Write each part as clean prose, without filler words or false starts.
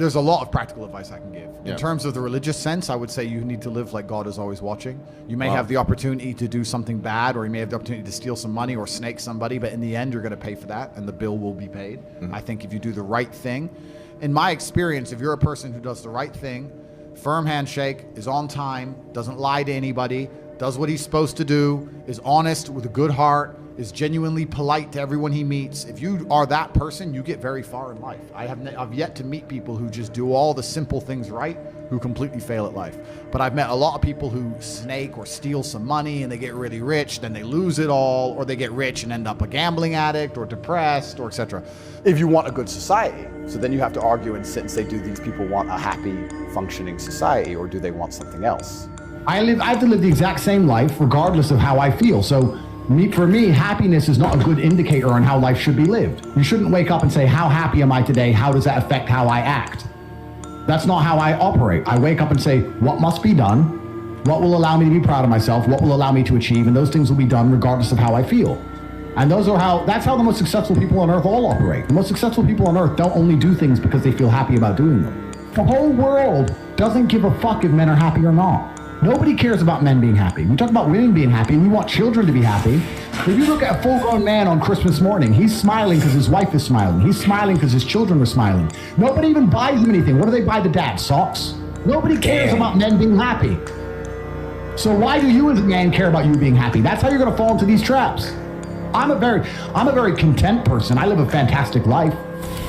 there's a lot of practical advice I can give. Yeah. In terms of the religious sense, I would say you need to live like God is always watching. You may have the opportunity to do something bad, or you may have the opportunity to steal some money or snake somebody, but in the end, you're going to pay for that, and the bill will be paid. Mm-hmm. I think if you do the right thing, in my experience, if you're a person who does the right thing, firm handshake, is on time, doesn't lie to anybody, does what he's supposed to do, is honest with a good heart, is genuinely polite to everyone he meets. If you are that person, you get very far in life. I've yet to meet people who just do all the simple things right, who completely fail at life. But I've met a lot of people who snake or steal some money and they get really rich, then they lose it all, or they get rich and end up a gambling addict or depressed or etc. If you want a good society, so then you have to argue and sit and say, do these people want a happy, functioning society, or do they want something else? I have to live the exact same life regardless of how I feel. So for me, happiness is not a good indicator on how life should be lived. You shouldn't wake up and say, how happy am I today? How does that affect how I act? That's not how I operate. I wake up and say, what must be done? What will allow me to be proud of myself? What will allow me to achieve? And those things will be done regardless of how I feel. And that's how the most successful people on earth all operate. The most successful people on earth don't only do things because they feel happy about doing them. The whole world doesn't give a fuck if men are happy or not. Nobody cares about men being happy. We talk about women being happy, and we want children to be happy. If you look at a full-grown man on Christmas morning, he's smiling because his wife is smiling. He's smiling because his children are smiling. Nobody even buys him anything. What do they buy the dad? Socks? Nobody cares about men being happy. So why do you as a man care about you being happy? That's how you're going to fall into these traps. I'm a very content person. I live a fantastic life.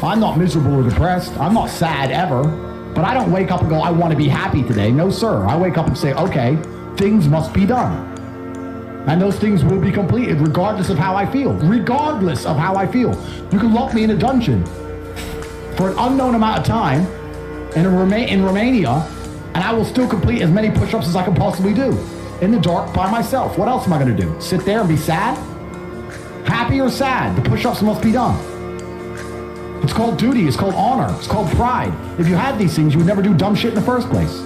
I'm not miserable or depressed. I'm not sad ever. But I don't wake up and go, I want to be happy today. No, sir. I wake up and say, okay, things must be done. And those things will be completed regardless of how I feel. Regardless of how I feel. You can lock me in a dungeon for an unknown amount of time in Romania, and I will still complete as many push-ups as I can possibly do. In the dark, by myself. What else am I going to do? Sit there and be sad? Happy or sad? The push-ups must be done. It's called duty, it's called honor, it's called pride. If you had these things, you would never do dumb shit in the first place.